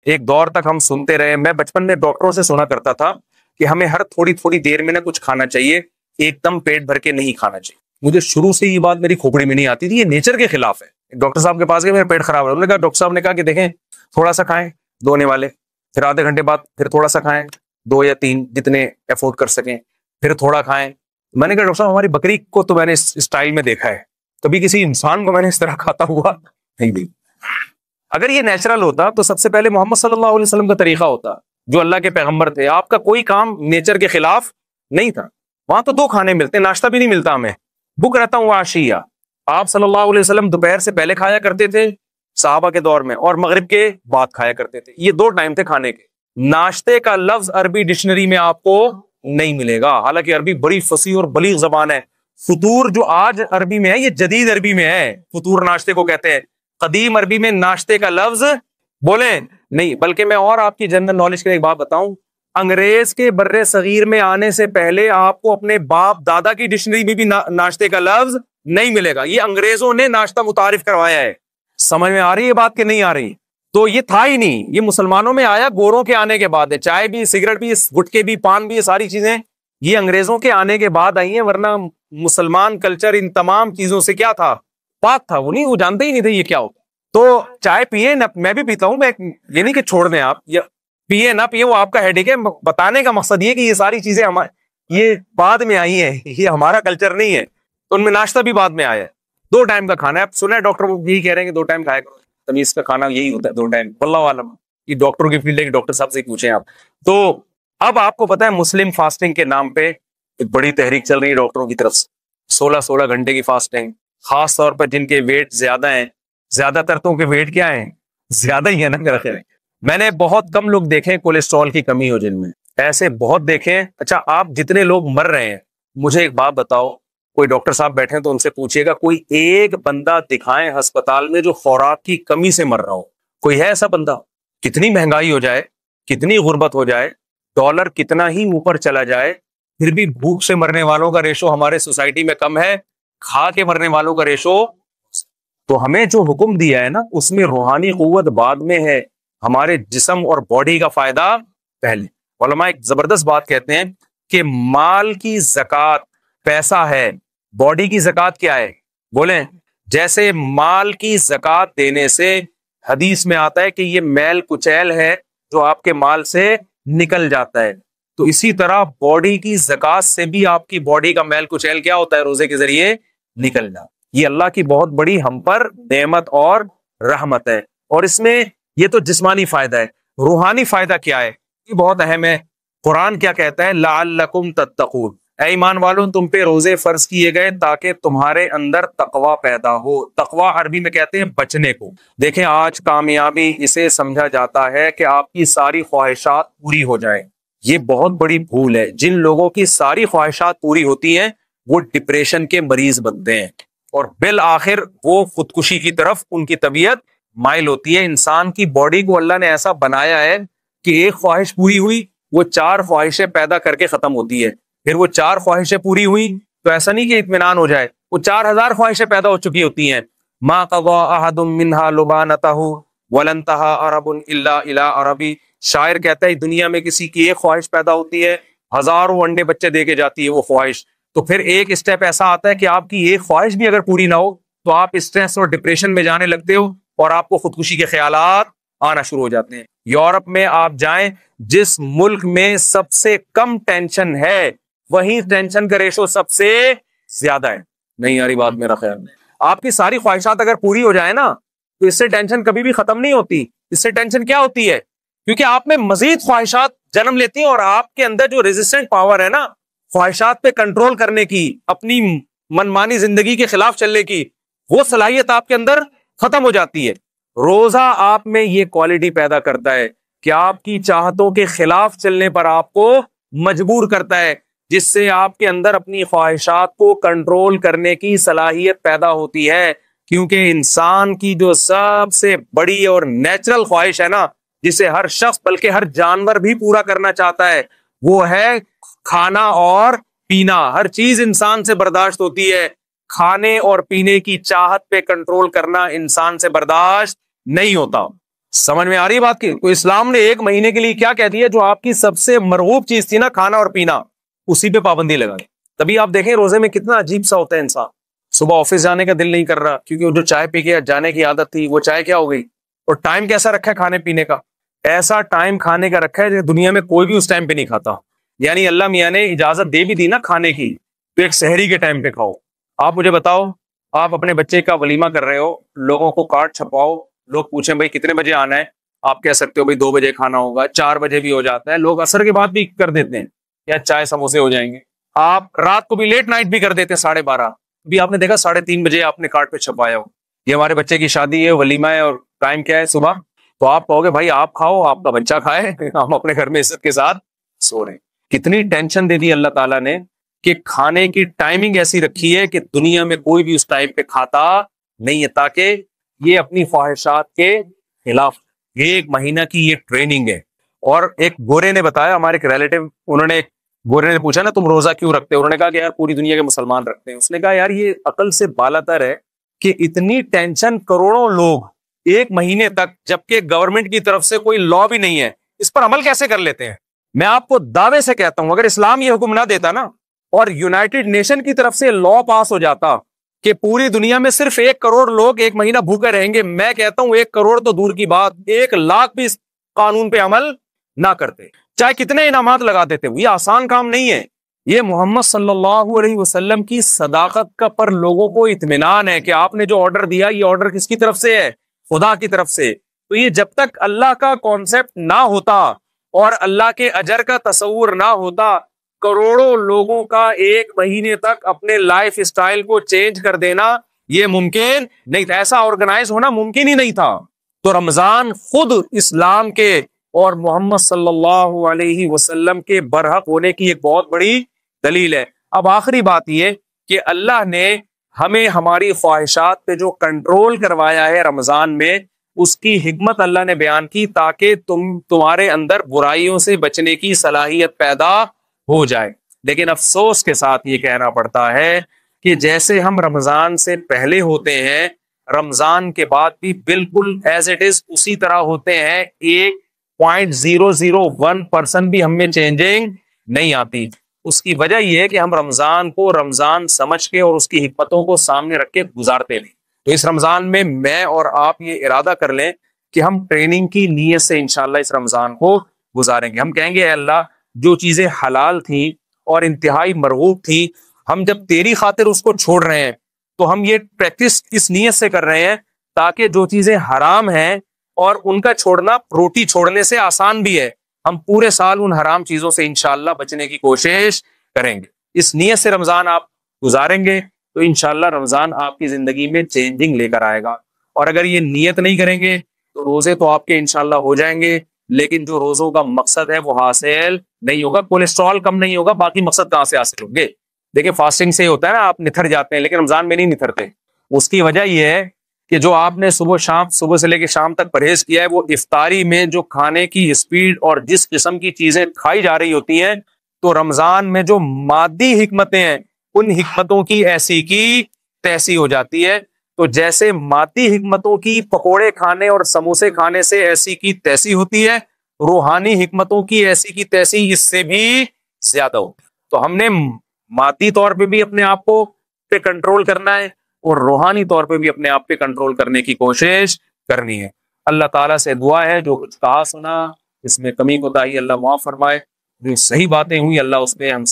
ایک دور تک ہم سنتے رہے. میں بچپن میں ڈاکٹروں سے سنا کرتا تھا کہ ہمیں ہر تھوڑی تھوڑی دیر میں کچھ کھانا چاہیے, ایک دم پیٹ بھر کے نہیں کھانا چاہیے. مجھے شروع سے یہ بات میری کھوپڑی میں نہیں آتی تھی, یہ نیچر کے خلاف ہے. ڈاکٹر صاحب کے پاس گئے, میرا پیٹ خراب ہے. انہوں نے کہا, ڈاکٹر صاحب نے کہا کہ دیکھیں تھوڑا سا کھائیں 2 آنے والے, پھر آدھے گھنٹے بعد پھر تھوڑا سا کھائیں 2 یا 3 جتنے افورڈ کر سکیں, پھر تھوڑا کھائیں. میں نے کہا ڈاکٹر صاحب ہماری بکری کو تو میں نے اس اسٹائل میں دیکھا ہے, کبھی کسی انسان کو میں نے اس طرح کھاتا ہوا نہیں دیکھا. اگر یہ نیچرل ہوتا تو سب سے پہلے محمد صلی اللہ علیہ وسلم کا طریقہ ہوتا, جو اللہ کے پیغمبر تھے. آپ کا کوئی کام نیچر کے خلاف نہیں تھا. وہاں تو 2 کھانے ملتے, ناشتہ بھی نہیں ملتا ہمیں. بک رہتا ہوں عشیہ, آپ صلی اللہ علیہ وسلم دوپہر سے پہلے کھایا کرتے تھے صحابہ کے دور میں, اور مغرب کے بعد کھایا کرتے تھے. یہ 2 ٹائم تھے کھانے کے. ناشتے کا لفظ عربی ڈکشنری میں آپ کو نہیں ملے گا, حالانکہ عربی بڑی فصیح اور بلیغ زبان ہے. فطور جو آج عربی میں ہے یہ جدید عربی میں ہے, فطور ناشتے کو کہتے ہیں. قدیم عربی میں ناشتے کا لفظ بولیں نہیں. بلکہ میں اور آپ کی جنرل نالج کے ایک بات بتاؤں, انگریز کے بر صغیر میں آنے سے پہلے آپ کو اپنے باپ دادا کی ڈکشنری میں بھی ناشتے کا لفظ نہیں ملے گا. یہ انگریزوں نے ناشتہ متعارف کروایا ہے. سمجھ میں آ رہی ہے بات کہ نہیں آ رہی؟ تو یہ تھا ہی نہیں, یہ مسلمانوں میں آیا گوروں کے آنے کے بعد ہے. چائے بھی, سگریٹ بھی, گٹکے بھی, پان بھی, یہ ساری چیزیں یہ انگریزوں کے آنے کے بعد آئی ہیں. ورنہ مسلمان کلچر ان تمام چیزوں سے کیا تھا, پاک تھا. وہ جانتے ہی نہیں تھے یہ کیا ہوتا. تو چائے پیئے نہ, میں بھی پیتا ہوں, میں یہ نہیں کہ چھوڑ دیں آپ, پیئے نہ پیئے وہ آپ کا ہیڈیک ہے. بتانے کا مقصد یہ کہ یہ ساری چیزیں یہ بعد میں آئی ہیں, یہ ہمارا کلچر نہیں ہے. تو ان میں ناشتہ بھی بعد میں آیا ہے. 2 ٹائم کا کھانا ہے. آپ سنا ہے ڈاکٹر یہی کہہ رہے ہیں کہ 2 ٹائم کھایا کرو, تمیز کا کھانا یہی ہوتا ہے 2 ٹائم. واللہ عالم, یہ ڈاکٹروں کی فیلڈ ہے کہ ڈاکٹر صاحب سے پوچھیں آپ. تو اب آپ کو پتا ہے مسلم فاسٹنگ کے نام پہ ایک بڑی تحریک چل رہی ہے ڈاکٹروں کی طرف سے. 16 گھنٹے کی فاسٹنگ, خاص طور پر جن کے ویٹ زیادہ ہیں. زیادہ تر تو کے ویٹ کیا ہیں, زیادہ ہی ہے نا میرا خیال. میں نے بہت کم لوگ دیکھے کولیسٹرول کی کمی ہو جن میں, ایسے بہت دیکھے. اچھا آپ جتنے لوگ مر رہے ہیں, مجھے ایک بات بتاؤ, کوئی ڈاکٹر صاحب بیٹھے ہیں تو ان سے پوچھیے گا کوئی ایک بندہ دکھائیں ہسپتال میں جو خوراک کی کمی سے مر رہا ہو. کوئی ہے ایسا بندہ؟ کتنی مہنگائی ہو جائے, کتنی غربت ہو جائے, ڈالر کتنا ہی اوپر چلا جائے, پھر بھی بھوک سے مرنے والوں کا ریشو ہمارے سوسائٹی میں کم ہے, کھا کے مرنے والوں کا ریشو. تو ہمیں جو حکم دیا ہے نا, اس میں روحانی قوت بعد میں ہے, ہمارے جسم اور باڈی کا فائدہ پہلے. علماء ایک زبردست بات کہتے ہیں کہ مال کی زکوٰۃ پیسہ ہے, باڈی کی زکوٰۃ کیا ہے بولیں؟ جیسے مال کی زکوٰۃ دینے سے حدیث میں آتا ہے کہ یہ میل کچیل ہے جو آپ کے مال سے نکل جاتا ہے, تو اسی طرح باڈی کی زکوٰۃ سے بھی آپ کی باڈی کا میل کچیل کیا ہوتا ہے, روزے کے ذریعے نکل جاتا. یہ اللہ کی بہت بڑی ہم پر نعمت اور رحمت ہے. اور اس میں یہ تو جسمانی فائدہ ہے, روحانی فائدہ کیا ہے یہ بہت اہم ہے. قرآن کیا کہتا ہے, لعلکم تتقون, اے ایمان والوں تم پہ روزے فرض کیے گئے تاکہ تمہارے اندر تقوی پیدا ہو. تقوی عربی میں کہتے ہیں بچنے کو. دیکھیں آج کامیابی اسے سمجھا جاتا ہے کہ آپ کی ساری خواہشات پوری ہو جائیں. یہ بہت بڑی بھول ہے. جن لوگوں کی ساری خواہشات پوری ہوتی ہیں وہ ڈپریشن کے مریض بنتے ہیں, اور بالآخر وہ خودکشی کی طرف ان کی طبیعت مائل ہوتی ہے. انسان کی باڈی کو اللہ نے ایسا بنایا ہے کہ ایک خواہش پوری ہوئی وہ 4 خواہشیں پیدا کر کے ختم ہوتی ہے. پھر وہ 4 خواہشیں پوری ہوئی تو ایسا نہیں کہ اطمینان ہو جائے, وہ 4000 خواہشیں پیدا ہو چکی ہوتی ہیں. ما قضى احد منها لبانته ولن انتهى عرب الا الى عربی. شاعر کہتا ہے دنیا میں کسی کی ایک خواہش پیدا ہوتی ہے, ہزاروں انڈے بچے دے کے جاتی ہے وہ خواہش. تو پھر ایک اسٹیپ ایسا آتا ہے کہ آپ کی ایک خواہش بھی اگر پوری نہ ہو تو آپ اسٹریس اور ڈپریشن میں جانے لگتے ہو, اور آپ کو خودکشی کے خیالات آنا شروع ہو جاتے ہیں. یورپ میں آپ جائیں, جس ملک میں سب سے کم ٹینشن ہے وہیں ٹینشن کا ریشو سب سے زیادہ ہے. نہیں آ رہی بات میرا خیال میں؟ آپ کی ساری خواہشات اگر پوری ہو جائے نا تو اس سے ٹینشن کبھی بھی ختم نہیں ہوتی. اس سے ٹینشن کیا ہوتی ہے, کیونکہ آپ میں مزید خواہشات جنم لیتی ہیں, اور آپ کے اندر جو ریزسٹنٹ پاور ہے نا خواہشات پہ کنٹرول کرنے کی, اپنی منمانی زندگی کے خلاف چلنے کی, وہ صلاحیت آپ کے اندر ختم ہو جاتی ہے. روزہ آپ میں یہ کوالٹی پیدا کرتا ہے کہ آپ کی چاہتوں کے خلاف چلنے پر آپ کو مجبور کرتا ہے, جس سے آپ کے اندر اپنی خواہشات کو کنٹرول کرنے کی صلاحیت پیدا ہوتی ہے. کیونکہ انسان کی جو سب سے بڑی اور نیچرل خواہش ہے نا, جسے ہر شخص بلکہ ہر جانور بھی پورا کرنا چاہتا ہے, وہ ہے کھانا اور پینا. ہر چیز انسان سے برداشت ہوتی ہے, کھانے اور پینے کی چاہت پہ کنٹرول کرنا انسان سے برداشت نہیں ہوتا. سمجھ میں آ رہی بات کی؟ تو اسلام نے 1 مہینے کے لیے کیا کہہ دیا؟ جو آپ کی سب سے مرغوب چیز تھی نا، کھانا اور پینا، اسی پہ پابندی لگا دی. تبھی آپ دیکھیں روزے میں کتنا عجیب سا ہوتا ہے انسان. صبح آفس جانے کا دل نہیں کر رہا کیونکہ وہ جو چائے پی کے جانے کی عادت تھی وہ چائے کیا ہو گئی. اور ٹائم کیسا رکھا ہے کھانے پینے کا؟ ایسا ٹائم کھانے کا رکھا ہے جو دنیا میں کوئی بھی اس ٹائم پہ نہیں کھاتا. یعنی اللہ میاں نے اجازت دے بھی دی نا کھانے کی، تو ایک سحری کے ٹائم پہ کھاؤ. آپ مجھے بتاؤ، آپ اپنے بچے کا ولیمہ کر رہے ہو، لوگوں کو کارڈ چھپاؤ، لوگ پوچھیں بھائی کتنے بجے آنا ہے، آپ کہہ سکتے ہو بھائی 2 بجے کھانا ہوگا، 4 بجے بھی ہو جاتا ہے، لوگ عصر کے بعد بھی کر دیتے ہیں یا چائے سموسے ہو جائیں گے. آپ رات کو بھی لیٹ نائٹ بھی کر دیتے ہیں 12:30، بھی آپ نے دیکھا 3:30 بجے آپ نے کارڈ پہ چھپایا ہو یہ ہمارے بچے کی شادی ہے، ولیمہ ہے، اور ٹائم کیا ہے صبح. تو آپ کہو گے بھائی آپ کھاؤ، آپ کا بچہ کھائے، ہم اپنے گھر میں عزت کے ساتھ سو رہے ہیں. کتنی ٹینشن دے دی اللہ تعالیٰ نے کہ کھانے کی ٹائمنگ ایسی رکھی ہے کہ دنیا میں کوئی بھی اس ٹائم پہ کھاتا نہیں ہے، تاکہ یہ اپنی خواہشات کے خلاف. یہ 1 مہینہ کی یہ ٹریننگ ہے. اور ایک گورے نے بتایا، ہمارے ایک ریلیٹو، گورے نے پوچھا نا تم روزہ کیوں رکھتے ہو؟ انہوں نے کہا کہ یار پوری دنیا کے مسلمان رکھتے ہیں. اس نے کہا یار یہ عقل سے بالاتر ہے کہ اتنی ٹینشن، کروڑوں لوگ 1 مہینے تک، جبکہ گورنمنٹ کی طرف سے کوئی لا بھی نہیں ہے، اس پر عمل کیسے کر لیتے ہیں؟ میں آپ کو دعوے سے کہتا ہوں اگر اسلام یہ حکم نہ دیتا نا، اور یونائٹڈ نیشن کی طرف سے لا پاس ہو جاتا کہ پوری دنیا میں صرف 1 کروڑ لوگ 1 مہینہ بھوکے رہیں گے، میں کہتا ہوں 1 کروڑ تو دور کی بات، 1 لاکھ بھی اس قانون پہ عمل نہ کرتے، چاہے کتنے انعامات لگا دیتے. یہ آسان کام نہیں ہے. یہ محمد صلی اللہ علیہ وسلم کی صداقت کا پر لوگوں کو اطمینان ہے کہ آپ نے جو آرڈر دیا یہ آرڈر کس کی طرف سے ہے؟ خدا کی طرف سے. تو یہ جب تک اللہ کا کانسیپٹ نہ ہوتا اور اللہ کے اجر کا تصور نہ ہوتا، کروڑوں لوگوں کا 1 مہینے تک اپنے لائف اسٹائل کو چینج کر دینا یہ ممکن نہیں تھا. ایسا آرگنائز ہونا ممکن ہی نہیں تھا. تو رمضان خود اسلام کے اور محمد صلی اللہ علیہ وسلم کے برحق ہونے کی ایک بہت بڑی دلیل ہے. اب آخری بات یہ کہ اللہ نے ہمیں ہماری خواہشات پہ جو کنٹرول کروایا ہے رمضان میں، اس کی حکمت اللہ نے بیان کی تاکہ تمہارے اندر برائیوں سے بچنے کی صلاحیت پیدا ہو جائے. لیکن افسوس کے ساتھ یہ کہنا پڑتا ہے کہ جیسے ہم رمضان سے پہلے ہوتے ہیں، رمضان کے بعد بھی بالکل ایز اٹ از اسی طرح ہوتے ہیں. 1.001% بھی ہم میں چینجنگ نہیں آتی. اس کی وجہ یہ ہے کہ ہم رمضان کو رمضان سمجھ کے اور اس کی حکمتوں کو سامنے رکھ کے گزارتے نہیں. تو اس رمضان میں میں اور آپ یہ ارادہ کر لیں کہ ہم ٹریننگ کی نیت سے انشاءاللہ اس رمضان کو گزاریں گے. ہم کہیں گے اے اللہ، جو چیزیں حلال تھیں اور انتہائی مرغوب تھی، ہم جب تیری خاطر اس کو چھوڑ رہے ہیں تو ہم یہ پریکٹس اس نیت سے کر رہے ہیں تاکہ جو چیزیں حرام ہیں اور ان کا چھوڑنا روٹی چھوڑنے سے آسان بھی ہے، ہم پورے سال ان حرام چیزوں سے انشاءاللہ بچنے کی کوشش کریں گے. اس نیت سے رمضان آپ گزاریں گے تو انشاءاللہ رمضان آپ کی زندگی میں چینجنگ لے کر آئے گا. اور اگر یہ نیت نہیں کریں گے تو روزے تو آپ کے انشاءاللہ ہو جائیں گے، لیکن جو روزوں کا مقصد ہے وہ حاصل نہیں ہوگا. کولیسٹرول کم نہیں ہوگا، باقی مقصد کہاں سے حاصل ہوں گے؟ دیکھیں فاسٹنگ سے ہی ہوتا ہے نا، آپ نتھر جاتے ہیں، لیکن رمضان میں نہیں نتھرتے. اس کی وجہ یہ ہے کہ جو آپ نے صبح سے لے کے شام تک پرہیز کیا ہے، وہ افطاری میں جو کھانے کی اسپیڈ اور جس قسم کی چیزیں کھائی جا رہی ہوتی ہیں، تو رمضان میں جو مادی حکمتیں ہیں ان حکمتوں کی ایسی کی تیسی ہو جاتی ہے. تو جیسے مادی حکمتوں کی پکوڑے کھانے اور سموسے کھانے سے ایسی کی تیسی ہوتی ہے، روحانی حکمتوں کی ایسی کی تیسی اس سے بھی زیادہ ہوتی ہے. تو ہم نے مادی طور پہ بھی اپنے آپ کو پہ کنٹرول کرنا ہے اور روحانی طور پہ بھی اپنے آپ پہ کنٹرول کرنے کی کوشش کرنی ہے. اللہ تعالیٰ سے دعا ہے جو کچھ کہا سنا اس میں کمی کوتاہی اللہ معاف فرمائے، جو صحیح باتیں ہوئی اللہ اس پہ ہم